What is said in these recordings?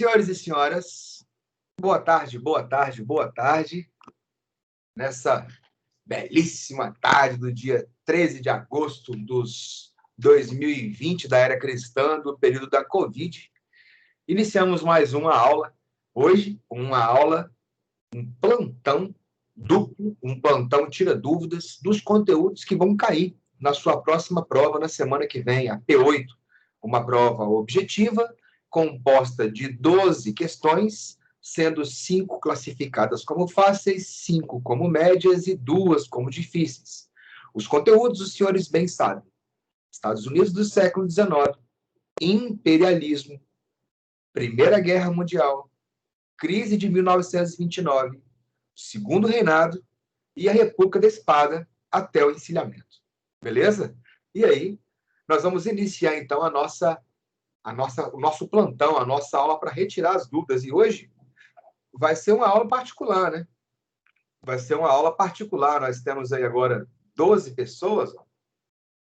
Senhores e senhoras, boa tarde, boa tarde, boa tarde. Nessa belíssima tarde do dia 13 de agosto de 2020, da era cristã, do período da Covid, iniciamos mais uma aula. Hoje, um plantão duplo, um plantão tira dúvidas dos conteúdos que vão cair na sua próxima prova na semana que vem, a P8, uma prova objetiva, composta de 12 questões, sendo 5 classificadas como fáceis, 5 como médias e 2 como difíceis. Os conteúdos, os senhores bem sabem. Estados Unidos do século XIX, imperialismo, Primeira Guerra Mundial, crise de 1929, Segundo Reinado e a República da Espada até o encilhamento. Beleza? E aí, nós vamos iniciar, então, o nosso plantão, a nossa aula para retirar as dúvidas. E hoje vai ser uma aula particular, né? Vai ser uma aula particular. Nós temos aí agora 12 pessoas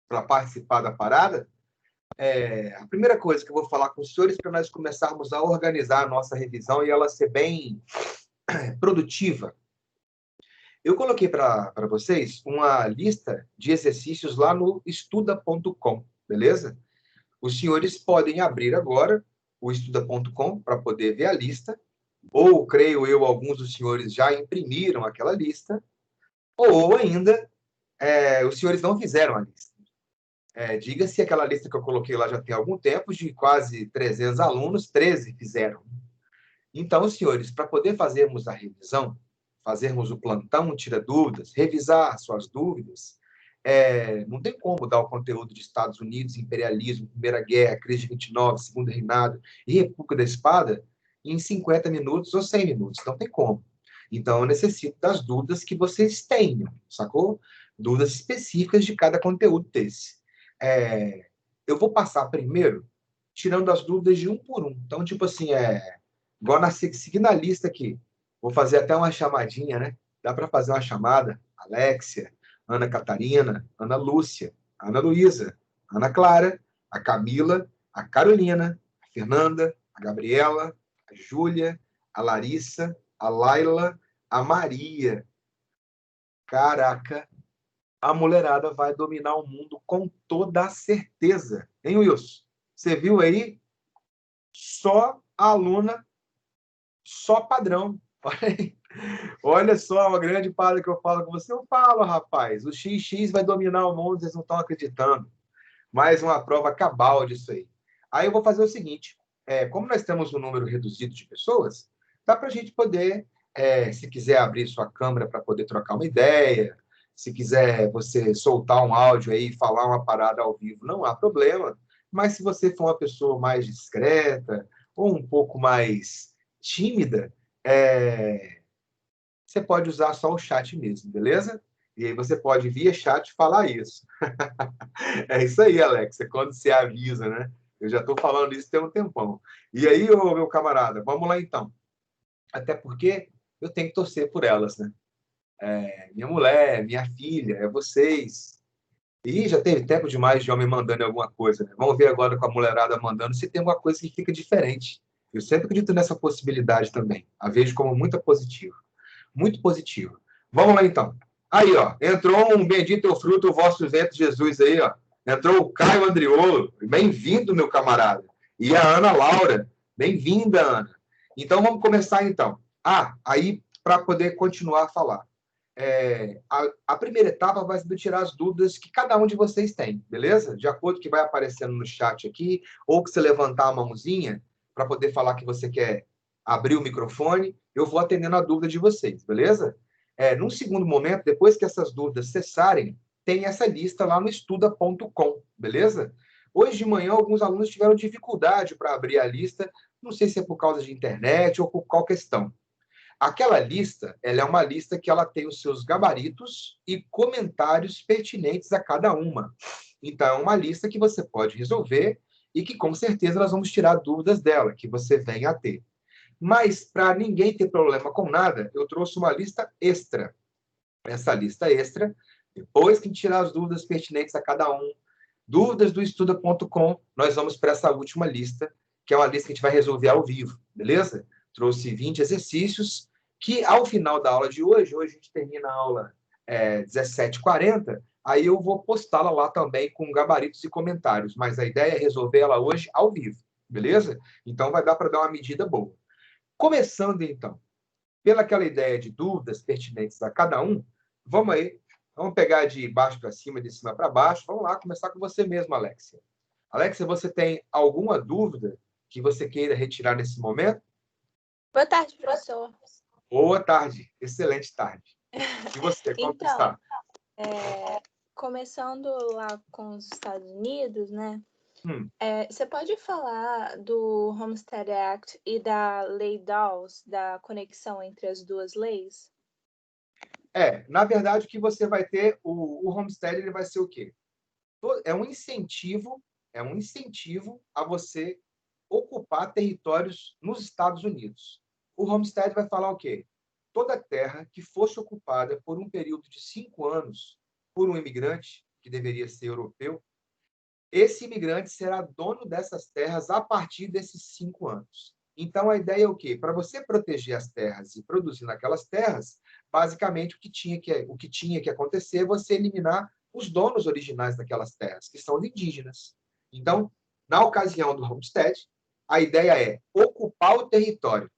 para participar da parada. A primeira coisa que eu vou falar com os senhores para nós começarmos a organizar a nossa revisão e ela ser bem produtiva. Eu coloquei para vocês uma lista de exercícios lá no estuda.com, beleza? Os senhores podem abrir agora o estuda.com para poder ver a lista, ou, creio eu, alguns dos senhores já imprimiram aquela lista, ou ainda, os senhores não fizeram a lista. Diga-se, aquela lista que eu coloquei lá já tem algum tempo, de quase 300 alunos, 13 fizeram. Então, senhores, para poder fazermos a revisão, fazermos o plantão, tira dúvidas, revisar suas dúvidas, não tem como dar o conteúdo de Estados Unidos, imperialismo, Primeira Guerra, crise de 29, Segundo Reinado e República da Espada em 50 minutos ou 100 minutos. Não tem como. Então, eu necessito das dúvidas que vocês tenham, sacou? Dúvidas específicas de cada conteúdo desse. Eu vou passar primeiro tirando as dúvidas de um por um. Então, tipo assim, igual seguindo a lista aqui. Vou fazer até uma chamadinha, né? Dá para fazer uma chamada. Alexia, Ana Catarina, Ana Lúcia, Ana Luísa, Ana Clara, a Camila, a Carolina, a Fernanda, a Gabriela, a Júlia, a Larissa, a Laila, a Maria. Caraca, a mulherada vai dominar o mundo com toda a certeza. Hein, Wilson? Você viu aí? Só aluna, só padrão. Olha só uma grande parada que eu falo com você. Eu falo, rapaz, o XX vai dominar o mundo, vocês não estão acreditando. Mais uma prova cabal disso aí. Aí eu vou fazer o seguinte, como nós temos um número reduzido de pessoas, dá para a gente poder, se quiser abrir sua câmera para poder trocar uma ideia, se quiser você soltar um áudio aí e falar uma parada ao vivo, não há problema. Mas se você for uma pessoa mais discreta ou um pouco mais tímida, você pode usar só o chat mesmo, beleza? E aí você pode, via chat, falar isso. É isso aí, Alex, quando você avisa, né? Eu já estou falando isso tem um tempão. E aí, meu camarada, vamos lá então. Até porque eu tenho que torcer por elas, né? Minha mulher, minha filha, vocês. E já teve tempo demais de homem mandando alguma coisa, né? Vamos ver agora com a mulherada mandando se tem alguma coisa que fica diferente. Eu sempre acredito nessa possibilidade também. A vejo como muito positiva. Muito positivo. Vamos lá, então. Aí, ó, entrou um bendito é o fruto, o vosso vento, Jesus, aí, ó. Entrou o Caio Andriolo. Bem-vindo, meu camarada. E a Ana Laura. Bem-vinda, Ana. Então, vamos começar, então. Aí, para poder continuar a falar. A primeira etapa vai ser tirar as dúvidas que cada um de vocês tem, beleza? De acordo com o que vai aparecendo no chat aqui, ou que você levantar a mãozinha para poder falar que você quer abrir o microfone, eu vou atendendo a dúvida de vocês, beleza? Num segundo momento, depois que essas dúvidas cessarem, tem essa lista lá no estuda.com, beleza? Hoje de manhã, alguns alunos tiveram dificuldade para abrir a lista, não sei se é por causa de internet ou por qual questão. Aquela lista, ela é uma lista que ela tem os seus gabaritos e comentários pertinentes a cada uma. Então, é uma lista que você pode resolver e que, com certeza, nós vamos tirar dúvidas dela, que você venha a ter. Mas, para ninguém ter problema com nada, eu trouxe uma lista extra. Essa lista extra, depois que tirar as dúvidas pertinentes a cada um, dúvidas do estuda.com, nós vamos para essa última lista, que é uma lista que a gente vai resolver ao vivo, beleza? Trouxe 20 exercícios que, ao final da aula de hoje a gente termina a aula 17h40, aí eu vou postá-la lá também com gabaritos e comentários, mas a ideia é resolver ela hoje ao vivo, beleza? Então vai dar para dar uma medida boa. Começando, então, pela aquela ideia de dúvidas pertinentes a cada um, vamos aí, vamos pegar de baixo para cima, de cima para baixo, vamos lá, começar com você mesmo, Alexia. Alexia, você tem alguma dúvida que você queira retirar nesse momento? Boa tarde, professor. Boa tarde, excelente tarde. E você, como está? Começando lá com os Estados Unidos, né? Hum. Você pode falar do Homestead Act e da Lei Dawes, da conexão entre as duas leis? Na verdade, o que você vai ter, o Homestead, ele vai ser o quê? É um incentivo a você ocupar territórios nos Estados Unidos. O Homestead vai falar o quê? Toda terra que fosse ocupada por um período de 5 anos por um imigrante, que deveria ser europeu, esse imigrante será dono dessas terras a partir desses 5 anos. Então, a ideia é o quê? Para você proteger as terras e produzir naquelas terras, basicamente, o que tinha que acontecer é você eliminar os donos originais daquelas terras, que são os indígenas. Então, na ocasião do Homestead, a ideia é ocupar o território.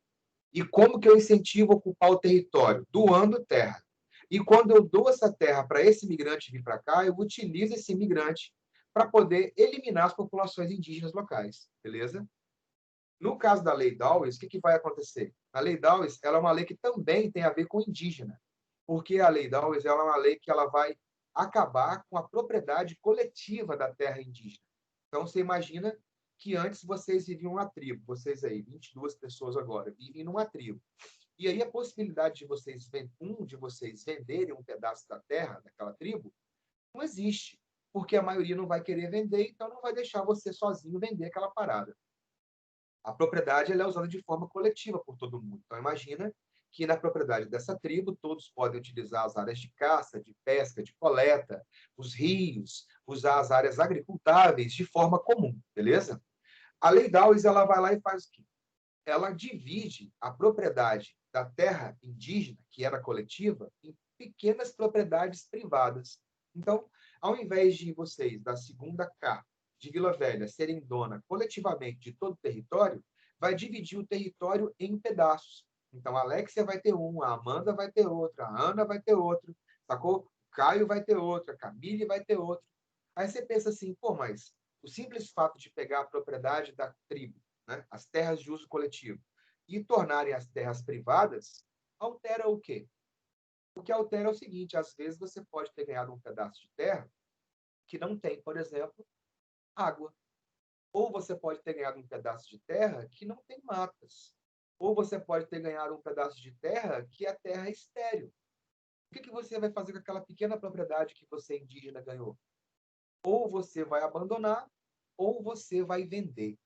E como que eu incentivo a ocupar o território? Doando terra. E quando eu dou essa terra para esse imigrante vir para cá, eu utilizo esse imigrante para poder eliminar as populações indígenas locais, beleza? No caso da Lei Dawes, o que vai acontecer? A Lei Dawes, ela é uma lei que também tem a ver com indígena, porque a Lei Dawes, ela é uma lei que ela vai acabar com a propriedade coletiva da terra indígena. Então, você imagina que antes vocês viviam uma tribo, vocês aí, 22 pessoas agora, vivem numa tribo. E aí a possibilidade de vocês venderem um pedaço da terra daquela tribo não existe, porque a maioria não vai querer vender, então não vai deixar você sozinho vender aquela parada. A propriedade ela é usada de forma coletiva por todo mundo. Então, imagina que na propriedade dessa tribo, todos podem utilizar as áreas de caça, de pesca, de coleta, os rios, usar as áreas agricultáveis de forma comum, beleza? A Lei Dawes, ela vai lá e faz o quê? Ela divide a propriedade da terra indígena, que era coletiva, em pequenas propriedades privadas. Então, ao invés de vocês, da segunda K de Vila Velha, serem dona coletivamente de todo o território, vai dividir o território em pedaços. Então, a Alexia vai ter um, a Amanda vai ter outro, a Ana vai ter outro, sacou? O Caio vai ter outro, a Camille vai ter outro. Aí você pensa assim, pô, mas o simples fato de pegar a propriedade da tribo, né, as terras de uso coletivo, e tornarem as terras privadas, altera o quê? O que altera é o seguinte, às vezes você pode ter ganhado um pedaço de terra que não tem, por exemplo, água. Ou você pode ter ganhado um pedaço de terra que não tem matas. Ou você pode ter ganhado um pedaço de terra que a terra é estéril. O que você vai fazer com aquela pequena propriedade que você indígena ganhou? Ou você vai abandonar, ou você vai vender.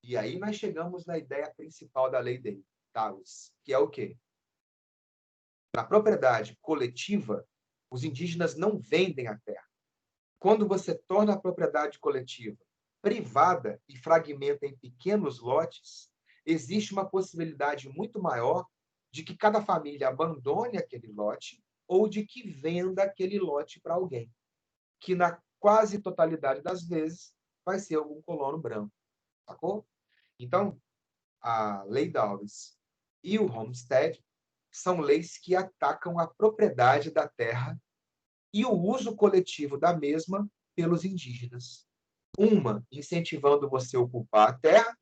E aí nós chegamos na ideia principal da lei dele, Dawes, que é o quê? Na propriedade coletiva, os indígenas não vendem a terra. Quando você torna a propriedade coletiva privada e fragmenta em pequenos lotes, existe uma possibilidade muito maior de que cada família abandone aquele lote ou de que venda aquele lote para alguém, que na quase totalidade das vezes vai ser algum colono branco, sacou? Então, a Lei Dawes e o Homestead são leis que atacam a propriedade da terra e o uso coletivo da mesma pelos indígenas. Uma, incentivando você a ocupar a terra,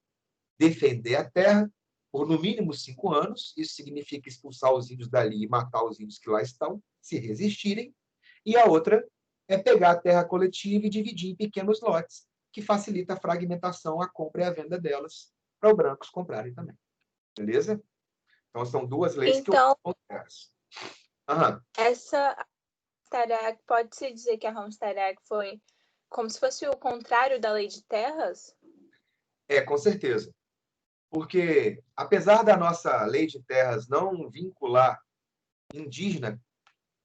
defender a terra por no mínimo 5 anos, isso significa expulsar os índios dali e matar os índios que lá estão, se resistirem, e a outra é pegar a terra coletiva e dividir em pequenos lotes, que facilita a fragmentação, a compra e a venda delas, para os brancos comprarem também. Beleza? Então, são duas leis que Então, essa Homestead Act, pode-se dizer que a Homestead Act foi como se fosse o contrário da lei de terras? Com certeza. Porque, apesar da nossa lei de terras não vincular indígena,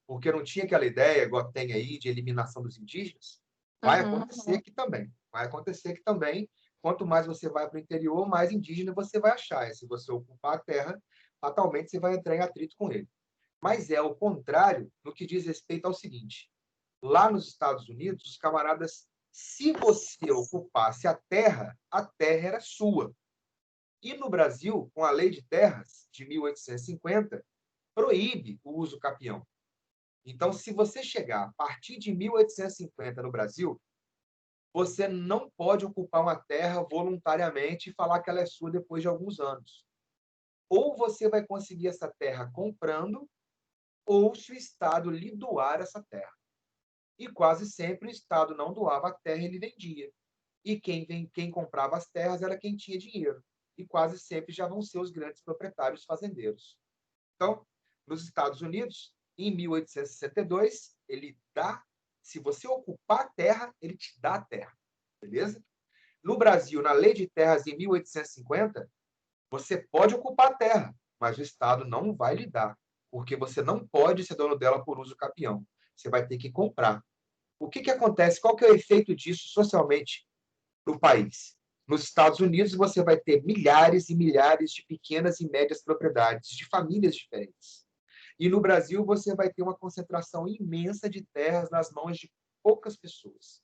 porque não tinha aquela ideia, igual tem aí, de eliminação dos indígenas, vai acontecer aqui também. Vai acontecer que também quanto mais você vai para o interior, mais indígena você vai achar. E se você ocupar a terra, fatalmente você vai entrar em atrito com ele. Mas é o contrário no que diz respeito ao seguinte: lá nos Estados Unidos, os camaradas, se você ocupasse a terra era sua. E no Brasil, com a Lei de Terras de 1850, proíbe o uso capião. Então, se você chegar a partir de 1850 no Brasil, você não pode ocupar uma terra voluntariamente e falar que ela é sua depois de alguns anos. Ou você vai conseguir essa terra comprando, ou se o Estado lhe doar essa terra. E quase sempre o Estado não doava a terra, ele vendia. E quem comprava as terras era quem tinha dinheiro. E quase sempre já vão ser os grandes proprietários fazendeiros. Então, nos Estados Unidos, em 1862, ele dá, se você ocupar a terra, ele te dá a terra. Beleza? No Brasil, na Lei de Terras em 1850, você pode ocupar a terra, mas o Estado não vai lhe dar, porque você não pode ser dono dela por uso capião. Você vai ter que comprar. O que acontece? Qual que é o efeito disso socialmente no país? Nos Estados Unidos, você vai ter milhares e milhares de pequenas e médias propriedades, de famílias diferentes. E no Brasil, você vai ter uma concentração imensa de terras nas mãos de poucas pessoas.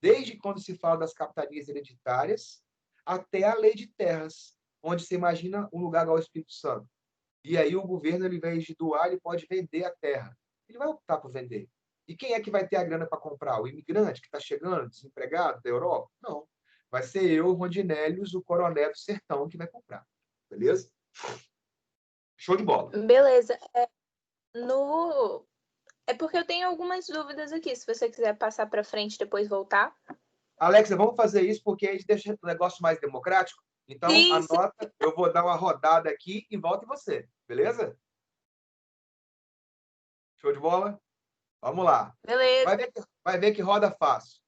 Desde quando se fala das capitanias hereditárias até a lei de terras, onde você imagina um lugar igual ao Espírito Santo. E aí o governo, ao invés de doar, ele pode vender a terra. Ele vai optar por vender. E quem é que vai ter a grana para comprar? O imigrante que está chegando, desempregado, da Europa? Não. Vai ser eu, Rondinélios, o coronel do sertão, que vai comprar. Beleza? Show de bola. Beleza. É porque eu tenho algumas dúvidas aqui. Se você quiser passar para frente e depois voltar. Alexa, vamos fazer isso porque a gente deixa o negócio mais democrático. Então, Sim, anota, eu vou dar uma rodada aqui e volto em você. Beleza? Show de bola? Vamos lá. beleza. Vai ver que roda fácil.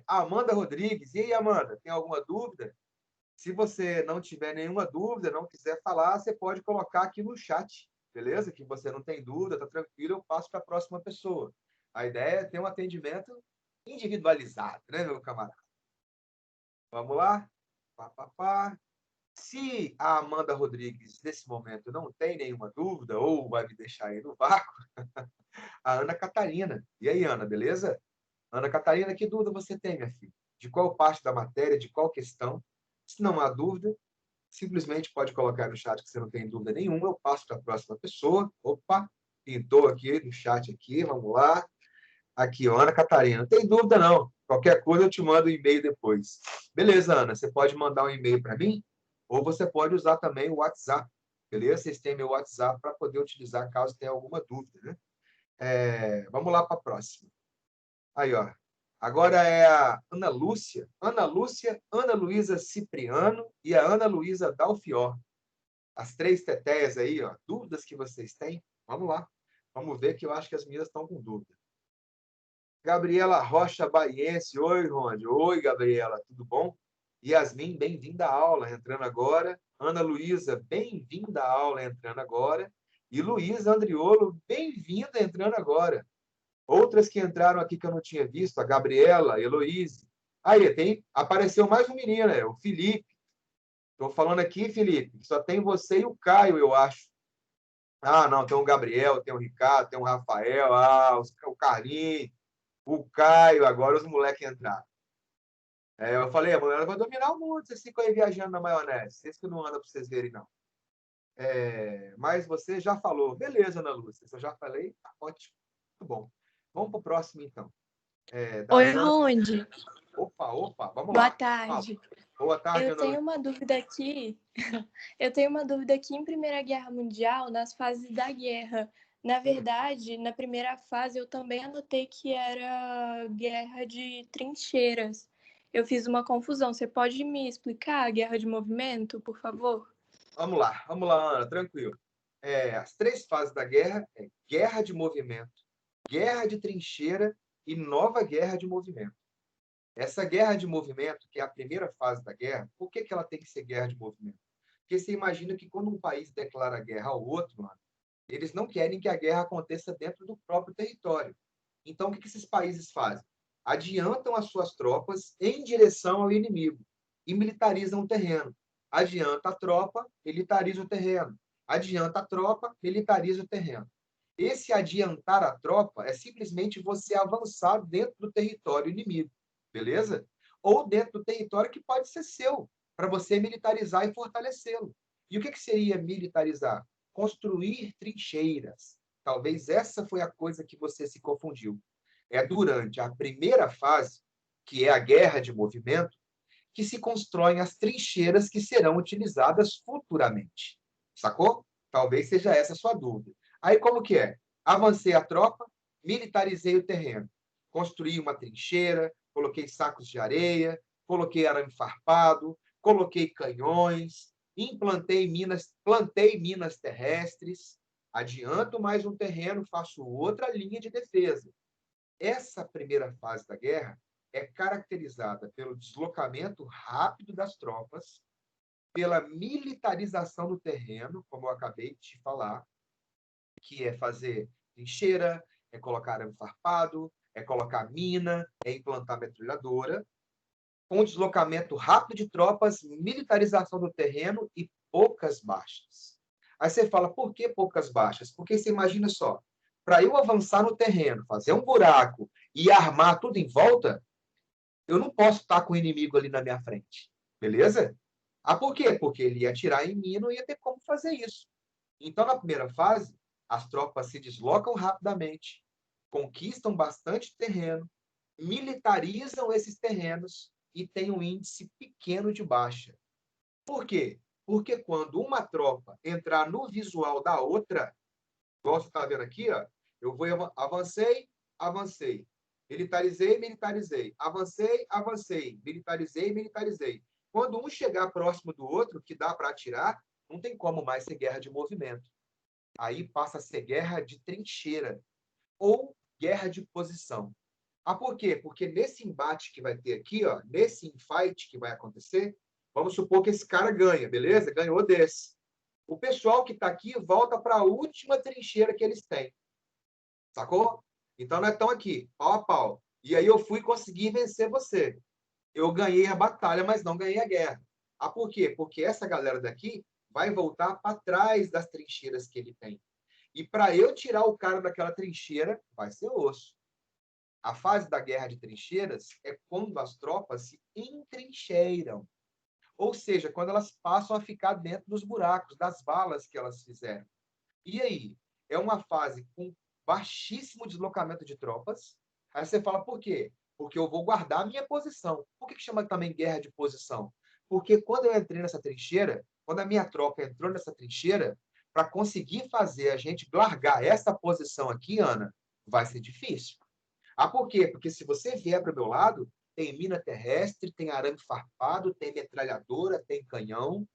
Amanda Rodrigues. E aí, Amanda, tem alguma dúvida? Se você não tiver nenhuma dúvida, não quiser falar, você pode colocar aqui no chat, beleza? Que você não tem dúvida, tá tranquilo, eu passo para a próxima pessoa. A ideia é ter um atendimento individualizado, né, meu camarada? Vamos lá? Pá, pá, pá. Se a Amanda Rodrigues, nesse momento, não tem nenhuma dúvida ou vai me deixar aí no vácuo, a Ana Catarina. E aí, Ana, beleza? Ana Catarina, que dúvida você tem, minha filha? De qual parte da matéria, de qual questão? Se não há dúvida, simplesmente pode colocar no chat que você não tem dúvida nenhuma, eu passo para a próxima pessoa. Opa, pintou aqui no chat aqui, vamos lá. Aqui, ó, Ana Catarina, não tem dúvida não. Qualquer coisa eu te mando um e-mail depois. Beleza, Ana, você pode mandar um e-mail para mim ou você pode usar também o WhatsApp. Beleza? Vocês têm meu WhatsApp para poder utilizar caso tenha alguma dúvida, né? Vamos lá para a próxima. Aí, ó. Agora é a Ana Lúcia. Ana Lúcia, Ana Luísa Cipriano e a Ana Luísa Dalfior. As três teteias aí, ó. Dúvidas que vocês têm? Vamos lá. Vamos ver que eu acho que as meninas estão com dúvida. Gabriela Rocha Baiense. Oi, Ronde. Oi, Gabriela. Tudo bom? Yasmin, bem-vinda à aula, entrando agora. Ana Luísa, bem-vinda à aula, entrando agora. E Luísa Andriolo, bem-vinda, entrando agora. Outras que entraram aqui que eu não tinha visto, a Gabriela, a Heloíse. Aí, apareceu mais um menino, o Felipe. Estou falando aqui, Felipe, que só tem você e o Caio, eu acho. Ah, não, tem o Gabriel, tem o Ricardo, tem o Rafael, o Carlinhos, o Caio, agora os moleques entraram. Eu falei, a mulher vai dominar o mundo, vocês ficam aí viajando na maionese. Vocês que não andam para vocês verem, não. Mas você já falou. Beleza, Ana Lúcia, se eu já falei, tá ótimo. Muito bom. Vamos para o próximo, então. Oi, Ronde. Opa, vamos Boa lá. tarde. Boa tarde, Eu tenho uma dúvida aqui. Eu tenho uma dúvida aqui em Primeira Guerra Mundial, nas fases da guerra. Na verdade, na primeira fase eu também anotei que era guerra de trincheiras. Eu fiz uma confusão. Você pode me explicar a guerra de movimento, por favor? Vamos lá, Ana, tranquilo. As três fases da guerra é guerra de movimento, guerra de trincheira e nova guerra de movimento. Essa guerra de movimento, que é a primeira fase da guerra, por que ela tem que ser guerra de movimento? Porque você imagina que quando um país declara guerra ao outro, mano, eles não querem que a guerra aconteça dentro do próprio território. Então, o que esses países fazem? Adiantam as suas tropas em direção ao inimigo. e militarizam o terreno. Adianta a tropa, militariza o terreno. Adianta a tropa, militariza o terreno. Esse adiantar a tropa é simplesmente você avançar dentro do território inimigo, beleza? Ou dentro do território que pode ser seu, para você militarizar e fortalecê-lo. E o que seria militarizar? Construir trincheiras. Talvez essa foi a coisa que você se confundiu. É durante a primeira fase, que é a guerra de movimento, que se constroem as trincheiras que serão utilizadas futuramente. Sacou? Talvez seja essa a sua dúvida. Aí como que é? Avancei a tropa, militarizei o terreno. Construí uma trincheira, coloquei sacos de areia, coloquei arame farpado, coloquei canhões, plantei minas terrestres, adianto mais um terreno, faço outra linha de defesa. Essa primeira fase da guerra é caracterizada pelo deslocamento rápido das tropas, pela militarização do terreno, como eu acabei de te falar, que é fazer trincheira, é colocar arame farpado, é colocar mina, é implantar metralhadora, com deslocamento rápido de tropas, militarização do terreno e poucas baixas. Aí você fala, por que poucas baixas? Porque você imagina só, para eu avançar no terreno, fazer um buraco e armar tudo em volta, eu não posso estar com o inimigo ali na minha frente. Beleza? Ah, por quê? Porque ele ia atirar em mim e não ia ter como fazer isso. Então, na primeira fase, as tropas se deslocam rapidamente, conquistam bastante terreno, militarizam esses terrenos e têm um índice pequeno de baixa. Por quê? Porque quando uma tropa entrar no visual da outra, igual você está vendo aqui, ó, eu avancei, avancei. Militarizei, militarizei. Avancei. Militarizei, militarizei. Quando um chegar próximo do outro, que dá para atirar, não tem como mais ser guerra de movimento. Aí passa a ser guerra de trincheira ou guerra de posição. Ah, por quê? Porque nesse embate que vai ter aqui, ó, nesse infight que vai acontecer, vamos supor que esse cara ganha, beleza? Ganhou desse. O pessoal que está aqui volta para a última trincheira que eles têm. Sacou? Então, nós estamos aqui, pau a pau. E aí eu fui conseguir vencer você. Eu ganhei a batalha, mas não ganhei a guerra. Ah, por quê? Porque essa galera daqui vai voltar para trás das trincheiras que ele tem. E para eu tirar o cara daquela trincheira, vai ser osso. A fase da guerra de trincheiras é quando as tropas se entrincheiram. Ou seja, quando elas passam a ficar dentro dos buracos, das balas que elas fizeram. E aí? É uma fase com baixíssimo deslocamento de tropas. Aí você fala, por quê? Porque eu vou guardar a minha posição. Por que chama também guerra de posição? Porque quando eu entrei nessa trincheira, quando a minha tropa entrou nessa trincheira, para conseguir fazer a gente largar essa posição aqui, Ana, vai ser difícil. Ah, por quê? Porque se você vier para o meu lado, tem mina terrestre, tem arame farpado, tem metralhadora, tem canhão.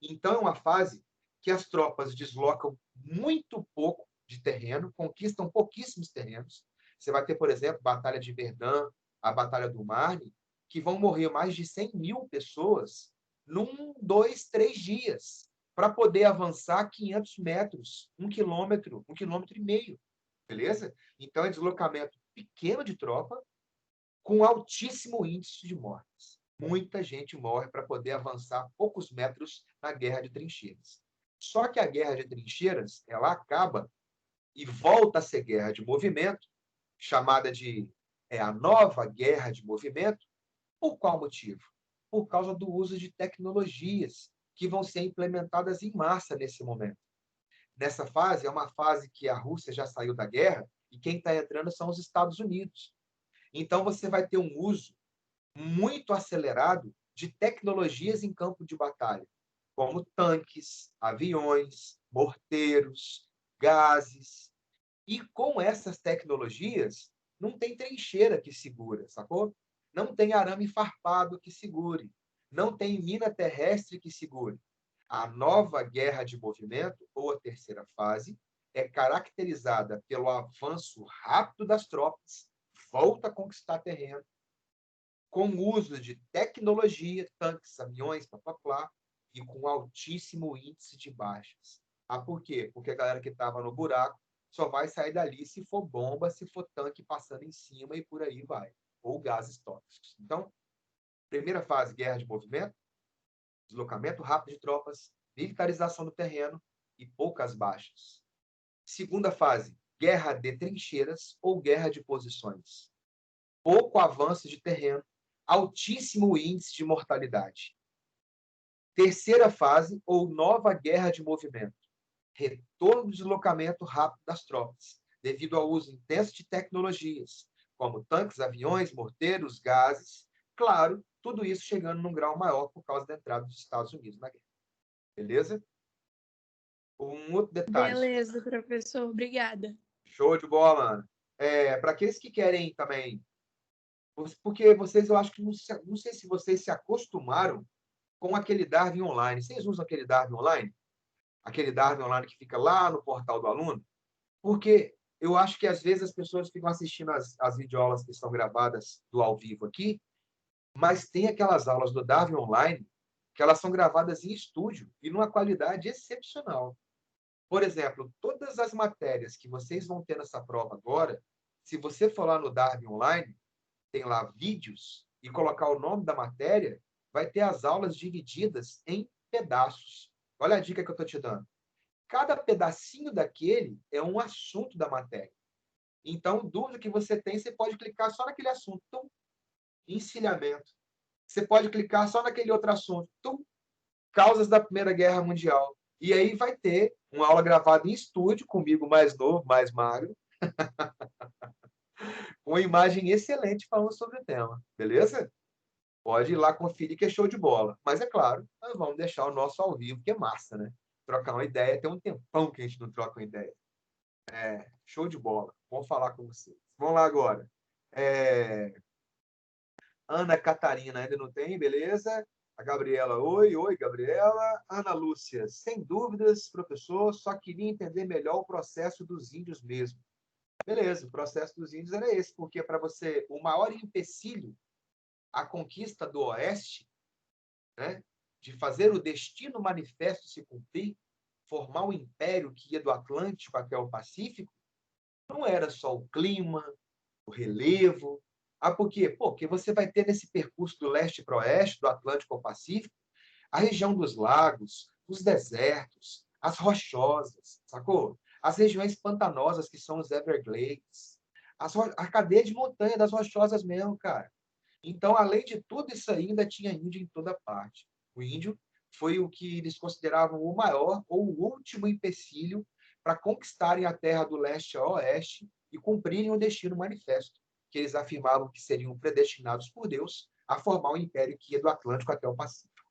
Então, é uma fase que as tropas deslocam muito pouco de terreno, conquistam pouquíssimos terrenos. Você vai ter, por exemplo, a Batalha de Verdun, a Batalha do Marne, que vão morrer mais de 100 mil pessoas num, 2, 3 dias, para poder avançar 500 metros, 1 quilômetro e meio. Beleza? Então, é deslocamento pequeno de tropa, com altíssimo índice de mortes. Muita gente morre para poder avançar poucos metros na guerra de trincheiras. Só que a guerra de trincheiras, ela acaba e volta a ser guerra de movimento, chamada de a nova guerra de movimento. Por qual motivo? Por causa do uso de tecnologias que vão ser implementadas em massa nesse momento. Nessa fase, é uma fase que a Rússia já saiu da guerra e quem está entrando são os Estados Unidos. Então, você vai ter um uso muito acelerado de tecnologias em campo de batalha, como tanques, aviões, morteiros, gases. E com essas tecnologias, não tem trincheira que segura, sacou? Não tem arame farpado que segure. Não tem mina terrestre que segure. A nova guerra de movimento, ou a terceira fase, é caracterizada pelo avanço rápido das tropas, volta a conquistar terreno, com o uso de tecnologia, tanques, aviões, plá, e com altíssimo índice de baixas. Ah, por quê? Porque a galera que estava no buraco só vai sair dali se for bomba, se for tanque passando em cima e por aí vai. Ou gases tóxicos. Então, Primeira fase, guerra de movimento, deslocamento rápido de tropas, militarização do terreno e poucas baixas. Segunda fase, guerra de trincheiras ou guerra de posições. Pouco avanço de terreno, altíssimo índice de mortalidade. Terceira fase, ou nova guerra de movimento. Retorno do deslocamento rápido das tropas, devido ao uso intenso de tecnologias, como tanques, aviões, morteiros, gases. Claro, tudo isso chegando num grau maior por causa da entrada dos Estados Unidos na guerra. Beleza? Um outro detalhe. Beleza, professor. Obrigada. Show de bola, Ana. Para aqueles que querem também... Porque vocês, eu acho que não sei se vocês se acostumaram com aquele Darwin Online. Vocês usam aquele Darwin Online? Aquele Darwin Online que fica lá no portal do aluno? Porque eu acho que, às vezes, as pessoas ficam assistindo as videoaulas que são gravadas do ao vivo aqui, mas tem aquelas aulas do Darwin Online que elas são gravadas em estúdio e numa qualidade excepcional. Por exemplo, todas as matérias que vocês vão ter nessa prova agora, se você for lá no Darwin Online, tem lá vídeos e colocar o nome da matéria, vai ter as aulas divididas em pedaços. Olha a dica que eu estou te dando. Cada pedacinho daquele é um assunto da matéria. Então, dúvida que você tem, você pode clicar só naquele assunto. Tum, encilhamento. Você pode clicar só naquele outro assunto. Tum, causas da Primeira Guerra Mundial. E aí vai ter uma aula gravada em estúdio, comigo mais novo, mais magro, com uma imagem excelente falando sobre o tema. Beleza? Pode ir lá conferir que é show de bola. Mas, é claro, nós vamos deixar o nosso ao vivo, que é massa, né? Trocar uma ideia. Tem um tempão que a gente não troca uma ideia. Show de bola. Vamos falar com vocês. Vamos lá agora. Ana Catarina ainda não tem, beleza? A Gabriela, oi, Gabriela. Ana Lúcia, sem dúvidas, professor, só queria entender melhor o processo dos índios mesmo. Beleza, o processo dos índios era esse, porque para você, o maior empecilho à conquista do Oeste, né, de fazer o destino manifesto se cumprir, formar um império que ia do Atlântico até o Pacífico, não era só o clima, o relevo. Por quê? Porque você vai ter nesse percurso do leste para o oeste, do Atlântico ao Pacífico, a região dos lagos, os desertos, as rochosas, sacou? As regiões pantanosas, que são os Everglades, a cadeia de montanha das rochosas mesmo, cara. Então, além de tudo isso aí, ainda tinha índio em toda parte. O índio foi o que eles consideravam o maior ou o último empecilho para conquistarem a terra do leste ao oeste e cumprirem o destino manifesto, que eles afirmavam que seriam predestinados por Deus a formar um império que ia do Atlântico até o Pacífico.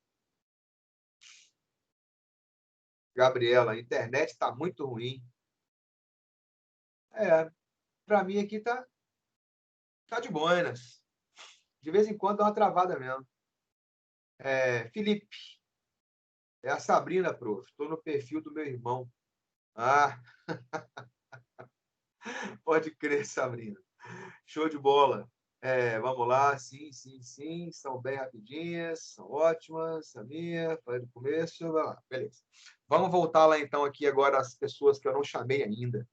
Gabriela, a internet está muito ruim. Para mim aqui tá de buenas. De vez em quando dá uma travada mesmo. Felipe, é a Sabrina, prof. Estou no perfil do meu irmão. Pode crer, Sabrina. Show de bola. Vamos lá, sim. São bem rapidinhas, são ótimas. A minha, falei do começo. Vai lá, beleza. Vamos voltar lá, então, aqui agora as pessoas que eu não chamei ainda.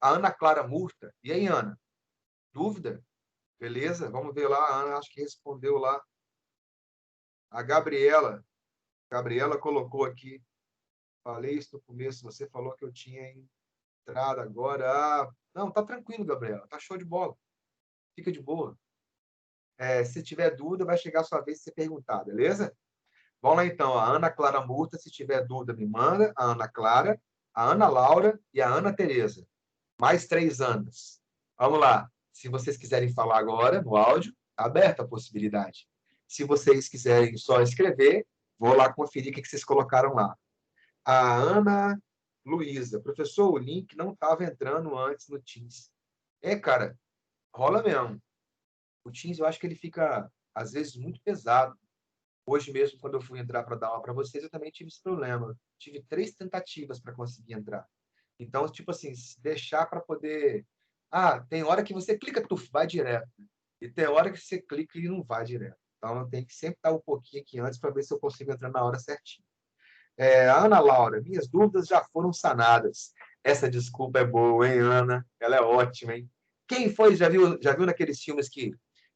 A Ana Clara Murta. E aí, Ana? Dúvida? Beleza? Vamos ver lá. A Ana acho que respondeu lá. A Gabriela. Gabriela colocou aqui. Falei isso no começo. Você falou que eu tinha entrado agora. Não, tá tranquilo, Gabriela. Tá show de bola. Fica de boa. Se tiver dúvida, vai chegar a sua vez de você perguntar, beleza? Vamos lá, então. A Ana Clara Murta, se tiver dúvida, me manda. A Ana Clara, a Ana Laura e a Ana Tereza. Mais 3 anos. Vamos lá. Se vocês quiserem falar agora, no áudio, tá aberta a possibilidade. Se vocês quiserem só escrever, vou lá conferir o que vocês colocaram lá. A Ana Luísa. Professor, o link não estava entrando antes no Teams. Cara, rola mesmo. O Teams, eu acho que ele fica, às vezes, muito pesado. Hoje mesmo, quando eu fui entrar para dar aula para vocês, eu também tive esse problema. Tive 3 tentativas para conseguir entrar. Então, tipo assim, se deixar para poder... tem hora que você clica, vai direto. E tem hora que você clica e não vai direto. Então, eu tenho que sempre dar um pouquinho aqui antes para ver se eu consigo entrar na hora certinho. A Ana Laura, minhas dúvidas já foram sanadas. Essa desculpa é boa, hein, Ana? Ela é ótima, hein? Quem foi, já viu naqueles filmes que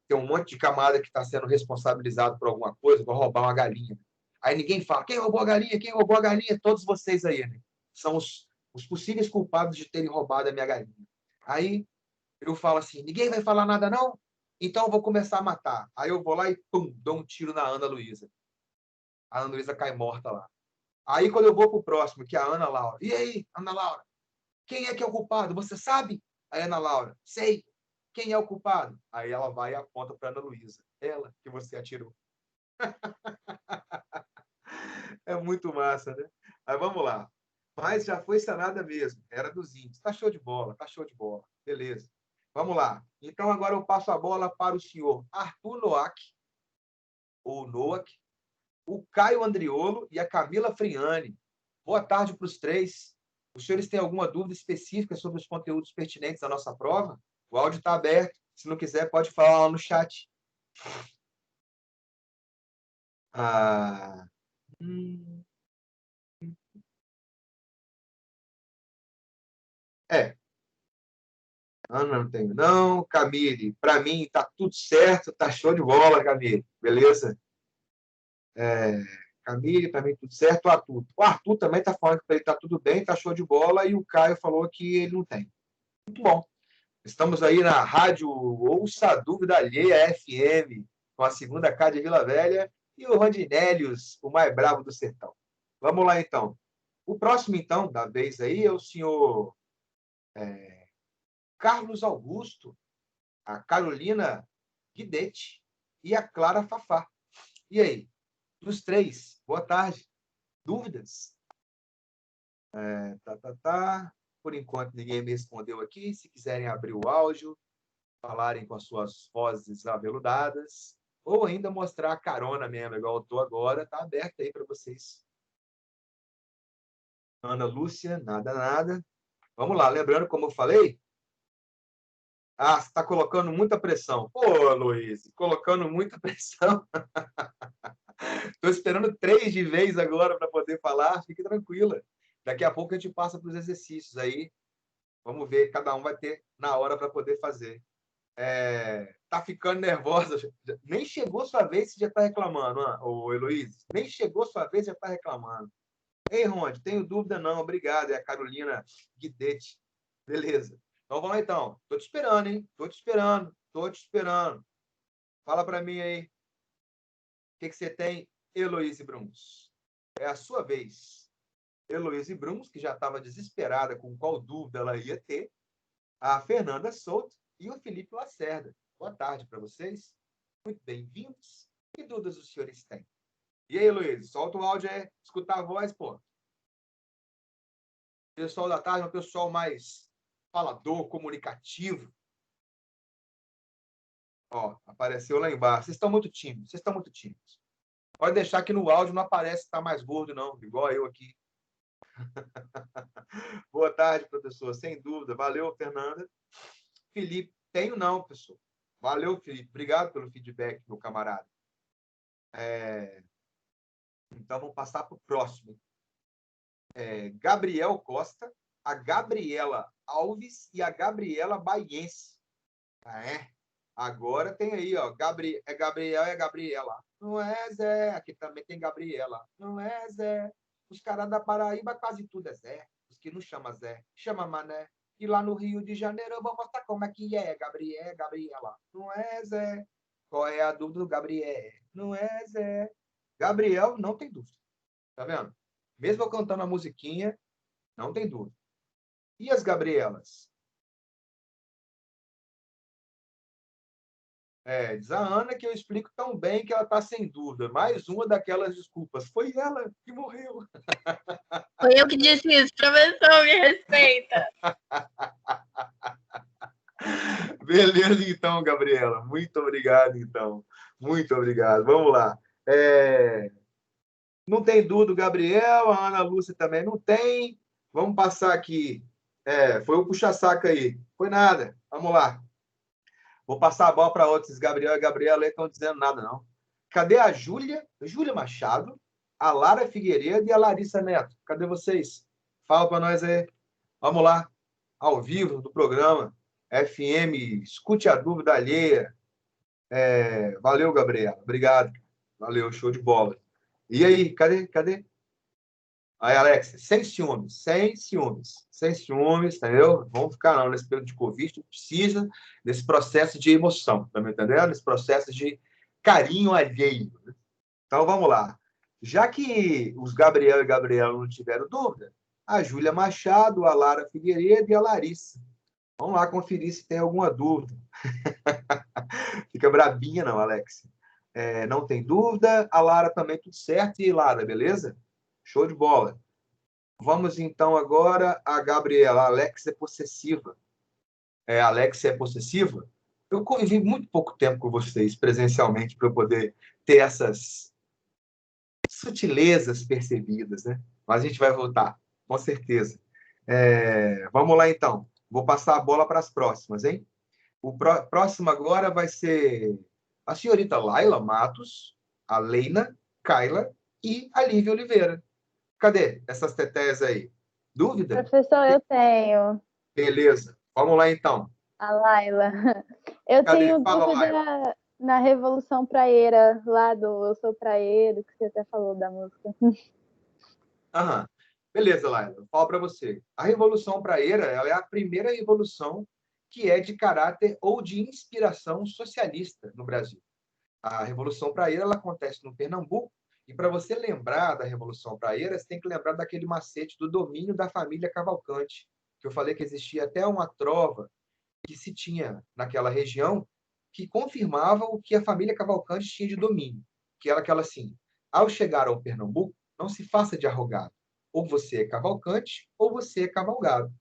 tem um monte de camarada que está sendo responsabilizado por alguma coisa, por roubar uma galinha. Aí ninguém fala, quem roubou a galinha? Quem roubou a galinha? Todos vocês aí, né? São os possíveis culpados de terem roubado a minha galinha. Aí eu falo assim, ninguém vai falar nada não? Então eu vou começar a matar. Aí eu vou lá e pum, dou um tiro na Ana Luísa. A Ana Luísa cai morta lá. Aí quando eu vou pro próximo, que é a Ana Laura. E aí, Ana Laura? Quem é que é o culpado? Você sabe? Aí Ana Laura, sei. Quem é o culpado? Aí ela vai e aponta para Ana Luísa. Ela que você atirou. É muito massa, né? Aí vamos lá. Mas já foi sanada mesmo. Era dos índios. Tá show de bola, tá show de bola. Beleza. Vamos lá. Então agora eu passo a bola para o senhor Arthur Noack, ou Noack, o Caio Andriolo e a Camila Friani. Boa tarde para os três. Os senhores têm alguma dúvida específica sobre os conteúdos pertinentes da nossa prova? O áudio está aberto. Se não quiser, pode falar lá no chat. Ah. É. Ana, não tenho, não. Camille, para mim tá tudo certo, tá show de bola, Camille. Beleza? Camille, para mim tudo certo. O Arthur também tá falando que para ele tá tudo bem, tá show de bola. E o Caio falou que ele não tem. Muito bom. Estamos aí na rádio Ouça a Dúvida Alheia FM, com a segunda K de Vila Velha e o Randinélios, o mais bravo do sertão. Vamos lá, então. O próximo, então, da vez aí é o senhor Carlos Augusto, a Carolina Guidetti e a Clara Fafá. E aí? Dos três, boa tarde. Dúvidas? Por enquanto, ninguém me respondeu aqui. Se quiserem abrir o áudio, falarem com as suas vozes aveludadas, ou ainda mostrar a carona mesmo, igual eu estou agora, está aberto aí para vocês. Ana Lúcia, nada, nada. Vamos lá, lembrando, como eu falei, você está colocando muita pressão. Pô, Luiz, colocando muita pressão. Estou esperando 3 de vez agora para poder falar. Fique tranquila. Daqui a pouco a gente passa para os exercícios aí. Vamos ver, cada um vai ter na hora para poder fazer. Tá ficando nervosa. Nem chegou sua vez, você já está reclamando, ô Heloísa. Nem chegou sua vez, já está reclamando. Ei, Ronde, tenho dúvida não, obrigado. É a Carolina Guidetti. Beleza. Então vamos lá, então. Tô te esperando, hein? Tô te esperando. Fala para mim aí. O que você tem, Heloísa Bruns? É a sua vez. Heloísa Bruns, que já estava desesperada com qual dúvida ela ia ter. A Fernanda Souto e o Felipe Lacerda. Boa tarde para vocês. Muito bem-vindos. Que dúvidas os senhores têm? E aí, Heloísa, solta o áudio aí. Escutar a voz, pô. Pessoal da tarde é um pessoal mais falador, comunicativo. Ó, apareceu lá embaixo. Vocês estão muito tímidos. Pode deixar que no áudio não aparece que está mais gordo, não. Igual eu aqui. Boa tarde, professor. Sem dúvida. Valeu, Fernanda. Felipe, tenho não, pessoal. Valeu, Felipe. Obrigado pelo feedback, meu camarada. Então, vamos passar para o próximo. Gabriel Costa, a Gabriela Alves e a Gabriela Baiense. Agora tem aí, ó. Gabriel e a Gabriela. Não é, Zé? Aqui também tem Gabriela. Não é, Zé? Os caras da Paraíba quase tudo é Zé. Os que não chamam Zé, chama Mané. E lá no Rio de Janeiro eu vou mostrar como é que é, Gabriela. Não é, Zé? Qual é a dúvida do Gabriel? Não é, Zé? Gabriel, não tem dúvida. Tá vendo? Mesmo eu cantando a musiquinha, não tem dúvida. E as Gabrielas? Diz a Ana que eu explico tão bem que ela está sem dúvida. Mais uma daquelas desculpas. Foi ela que morreu. Foi eu que disse isso, professor, me respeita. Beleza, então, Gabriela. Muito obrigado, então. Muito obrigado. Vamos lá. Não tem dúvida, Gabriel. A Ana Lúcia também não tem. Vamos passar aqui. Foi o puxa-saco aí. Foi nada. Vamos lá. Vou passar a bola para outros. Gabriel e Gabriela não estão dizendo nada, não. Cadê a Júlia Machado, a Lara Figueiredo e a Larissa Neto? Cadê vocês? Fala para nós aí. Vamos lá. Ao vivo do programa FM Escute a Dúvida Alheia. Valeu, Gabriela. Obrigado. Valeu, show de bola. E aí, cadê? Aí, Alex, sem ciúmes, entendeu? Vamos ficar não nesse período de Covid, não precisa desse processo de emoção, tá me entendendo? Esse processo de carinho alheio. Então, vamos lá. Já que os Gabriel e Gabriela não tiveram dúvida, a Júlia Machado, a Lara Figueiredo e a Larissa. Vamos lá conferir se tem alguma dúvida. Fica brabinha, não, Alex. Não tem dúvida. A Lara também, tudo certo. E Lara, beleza? Show de bola. Vamos então agora a Gabriela. A Alex é possessiva. Alex é possessiva? Eu convivi muito pouco tempo com vocês presencialmente para eu poder ter essas sutilezas percebidas, né? Mas a gente vai voltar, com certeza. Vamos lá então. Vou passar a bola para as próximas, hein? O próximo agora vai ser a senhorita Laila Matos, a Leina Kaila e a Lívia Oliveira. Cadê essas tetés aí? Dúvida? Professor, eu tenho. Beleza. Vamos lá, então. A Laila. Eu Cadê? tenho Fala, dúvida Laila. na Revolução Praieira, lá do Eu Sou Praieiro, que você até falou da música. Aham. Beleza, Laila. Eu falo para você. A Revolução Praieira ela é a primeira revolução que é de caráter ou de inspiração socialista no Brasil. A Revolução Praieira ela acontece no Pernambuco, e para você lembrar da Revolução Praieira, você tem que lembrar daquele macete do domínio da família Cavalcante, que eu falei que existia até uma trova que se tinha naquela região que confirmava o que a família Cavalcante tinha de domínio, que era aquela assim, ao chegar ao Pernambuco, não se faça de arrogado. Ou você é Cavalcante, ou você é cavalgado.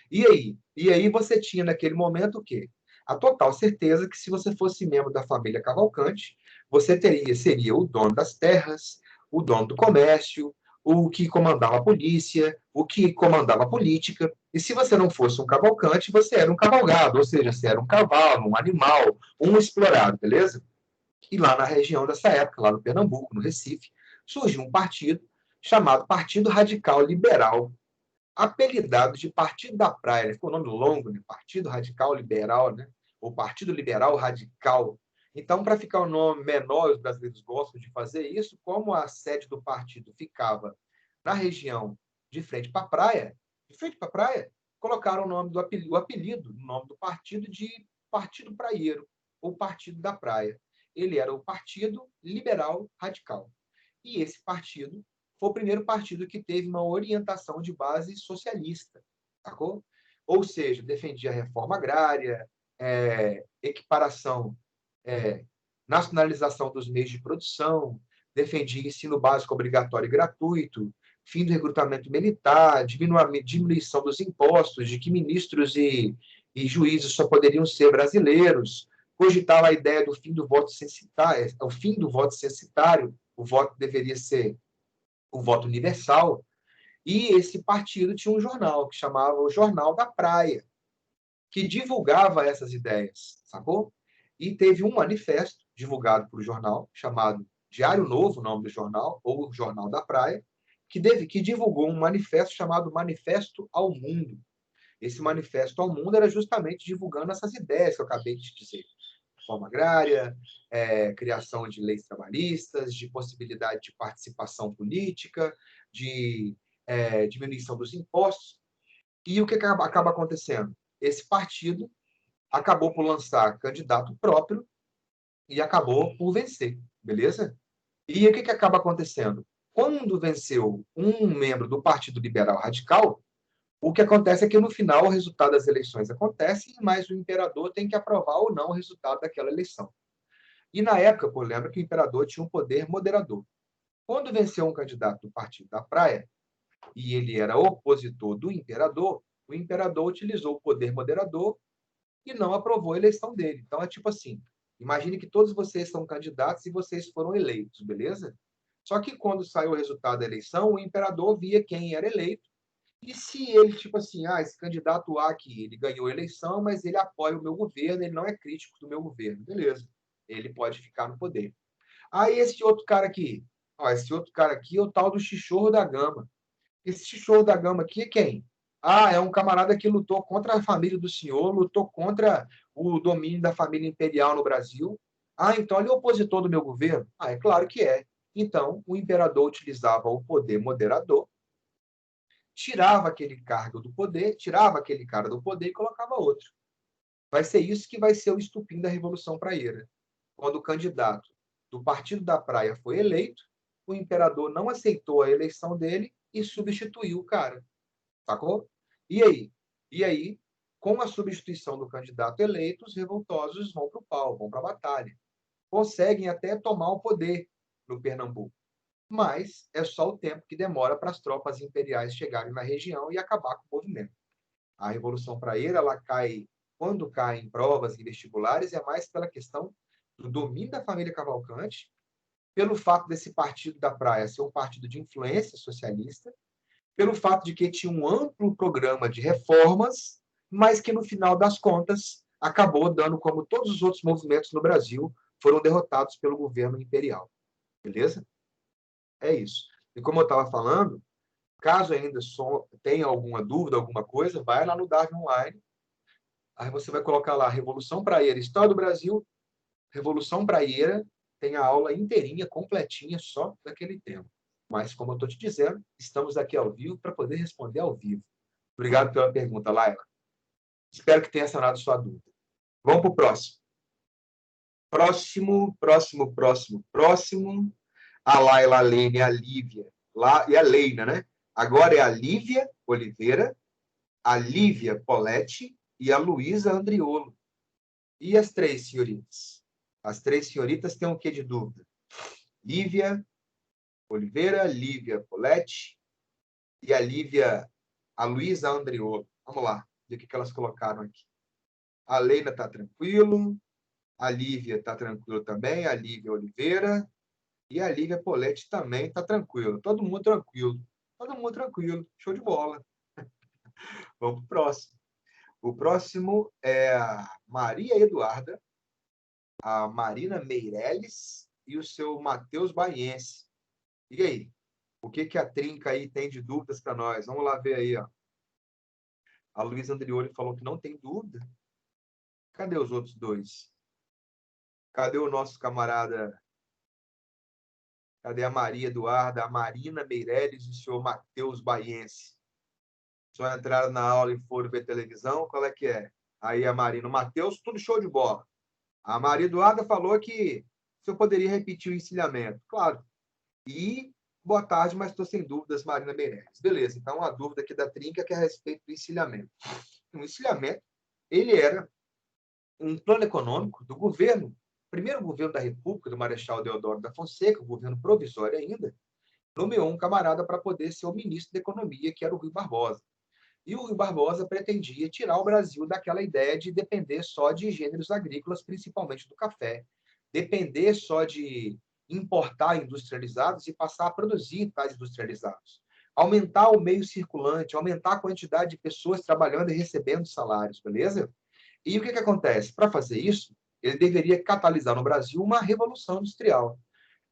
E aí? E aí você tinha naquele momento o quê? A total certeza que se você fosse membro da família Cavalcante, você seria o dono das terras, o dono do comércio, o que comandava a polícia, o que comandava a política. E se você não fosse um cavalcante, você era um cavalgado, ou seja, você era um cavalo, um animal, um explorado, beleza? E lá na região dessa época, lá no Pernambuco, no Recife, surgiu um partido chamado Partido Radical Liberal, apelidado de Partido da Praia, né? Ficou um nome longo, né? Partido Radical Liberal, né? Ou Partido Liberal Radical. Então, para ficar o nome menor, os brasileiros gostam de fazer isso, como a sede do partido ficava na região de frente para a praia, colocaram o nome o apelido, o nome do partido de Partido Praieiro, ou Partido da Praia. Ele era o Partido Liberal Radical. E esse partido foi o primeiro partido que teve uma orientação de base socialista, sacou? Ou seja, defendia a reforma agrária, equiparação, nacionalização dos meios de produção, defendia ensino básico obrigatório e gratuito, fim do recrutamento militar, diminuição dos impostos, de que ministros e juízes só poderiam ser brasileiros, cogitava a ideia do fim do voto censitário, o voto deveria ser o voto universal, e esse partido tinha um jornal que chamava o Jornal da Praia, que divulgava essas ideias, sacou? E teve um manifesto divulgado por um jornal chamado Diário Novo, o nome do jornal, ou Jornal da Praia, que divulgou um manifesto chamado Manifesto ao Mundo. Esse manifesto ao mundo era justamente divulgando essas ideias que eu acabei de dizer. Reforma agrária, criação de leis trabalhistas, de possibilidade de participação política, de diminuição dos impostos. E o que acaba acontecendo? Esse partido acabou por lançar candidato próprio e acabou por vencer, beleza? E o que acaba acontecendo? Quando venceu um membro do Partido Liberal Radical, o que acontece é que, no final, o resultado das eleições acontece, mas o imperador tem que aprovar ou não o resultado daquela eleição. E, na época, lembra que o imperador tinha um poder moderador. Quando venceu um candidato do Partido da Praia, e ele era opositor do imperador, o imperador utilizou o poder moderador e não aprovou a eleição dele. Então, é tipo assim, imagine que todos vocês são candidatos e vocês foram eleitos, beleza? Só que quando saiu o resultado da eleição, o imperador via quem era eleito. E se ele, tipo assim, esse candidato A aqui, ele ganhou a eleição, mas ele apoia o meu governo, ele não é crítico do meu governo, beleza. Ele pode ficar no poder. Aí esse outro cara aqui, é o tal do Chichorro da Gama. Esse Chichorro da Gama aqui é quem? É um camarada que lutou contra a família do senhor, lutou contra o domínio da família imperial no Brasil, Ah, então ele é opositor do meu governo? Ah, é claro que é. Então, o imperador utilizava o poder moderador, tirava aquele cargo do poder, tirava aquele cara do poder e colocava outro. Vai ser isso que vai ser o estupim da Revolução Praieira. Quando o candidato do Partido da Praia foi eleito, o imperador não aceitou a eleição dele e substituiu o cara. Sacou? E aí? E aí, com a substituição do candidato eleito, os revoltosos vão para o pau, vão para a batalha. Conseguem até tomar o poder no Pernambuco. Mas é só o tempo que demora para as tropas imperiais chegarem na região e acabar com o movimento. A Revolução Praieira, ela cai, quando cai em provas e vestibulares, é mais pela questão do domínio da família Cavalcante, pelo fato desse partido da Praia ser um partido de influência socialista, pelo fato de que tinha um amplo programa de reformas, mas que, no final das contas, acabou dando, como todos os outros movimentos no Brasil, foram derrotados pelo governo imperial. Beleza? É isso. E como eu estava falando, caso ainda tenha alguma dúvida, alguma coisa, vai lá no Darwin Online. Aí você vai colocar lá Revolução Praieira, História do Brasil, Revolução Praieira, tem a aula inteirinha, completinha, só daquele tema. Mas, como eu estou te dizendo, estamos aqui ao vivo para poder responder ao vivo. Obrigado pela pergunta, Laila. Espero que tenha sanado sua dúvida. Vamos para o próximo. Próximo. A Laila, a Lene, a Lívia e a Leina, né? Agora é a Lívia Oliveira, a Lívia Poletti e a Luísa Andriolo. E as três senhoritas? As três senhoritas têm o que de dúvida? Lívia Oliveira, Lívia Poletti e a Luísa Andriolo. Vamos lá, ver o que elas colocaram aqui. A Leina está tranquilo, a Lívia está tranquilo também, a Lívia Oliveira e a Lívia Poletti também está tranquilo. Todo mundo tranquilo. Todo mundo tranquilo. Show de bola. Vamos para o próximo. O próximo é a Maria Eduarda, a Marina Meirelles e o seu Matheus Baiense. E aí? O que a trinca aí tem de dúvidas para nós? Vamos lá ver aí, ó. A Luísa Andrioli falou que não tem dúvida. Cadê os outros dois? Cadê o nosso camarada? Cadê a Maria Eduarda, a Marina Meirelles e o senhor Matheus Baiense? Só entraram na aula e foram ver televisão? Qual é que é? Aí a Marina, o Matheus, tudo show de bola. A Maria Eduarda falou que se eu poderia repetir o encilhamento. Claro. E boa tarde, mas estou sem dúvidas, Marina Meirelles. Beleza, então a dúvida aqui da trinca que é a respeito do encilhamento. O encilhamento, ele era um plano econômico do governo, primeiro governo da República, do Marechal Deodoro da Fonseca, o governo provisório ainda, nomeou um camarada para poder ser o ministro da Economia, que era o Rui Barbosa. E o Rui Barbosa pretendia tirar o Brasil daquela ideia de depender só de gêneros agrícolas, principalmente do café, depender só de importar industrializados e passar a produzir tais industrializados. Aumentar o meio circulante, aumentar a quantidade de pessoas trabalhando e recebendo salários, beleza? E o que acontece? Para fazer isso, ele deveria catalisar no Brasil uma revolução industrial.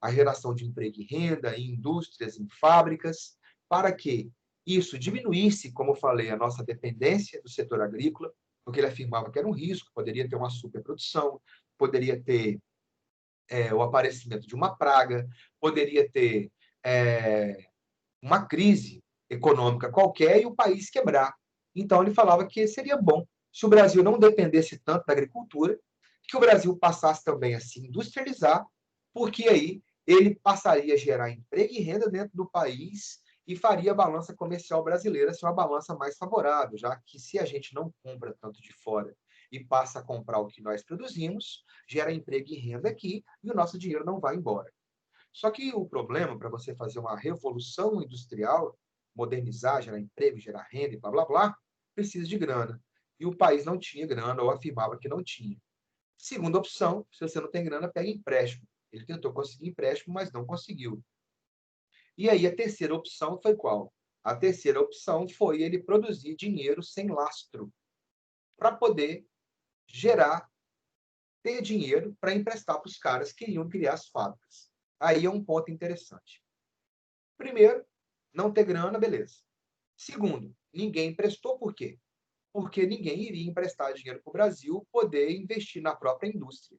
A geração de emprego e renda em indústrias, em fábricas, para que isso diminuísse, como eu falei, a nossa dependência do setor agrícola, porque ele afirmava que era um risco, poderia ter uma superprodução, poderia ter o aparecimento de uma praga, poderia ter uma crise econômica qualquer e o país quebrar. Então, ele falava que seria bom se o Brasil não dependesse tanto da agricultura, que o Brasil passasse também a se industrializar, porque aí ele passaria a gerar emprego e renda dentro do país e faria a balança comercial brasileira ser uma balança mais favorável, já que se a gente não compra tanto de fora e passa a comprar o que nós produzimos, gera emprego e renda aqui e o nosso dinheiro não vai embora. Só que o problema para você fazer uma revolução industrial, modernizar, gerar emprego, gerar renda e blá, blá, blá, precisa de grana. E o país não tinha grana ou afirmava que não tinha. Segunda opção, se você não tem grana, pega empréstimo. Ele tentou conseguir empréstimo, mas não conseguiu. E aí a terceira opção foi qual? A terceira opção foi ele produzir dinheiro sem lastro, para poder ter dinheiro para emprestar para os caras que iriam criar as fábricas. Aí é um ponto interessante. Primeiro, não ter grana, beleza. Segundo, ninguém emprestou, por quê? Porque ninguém iria emprestar dinheiro para o Brasil poder investir na própria indústria.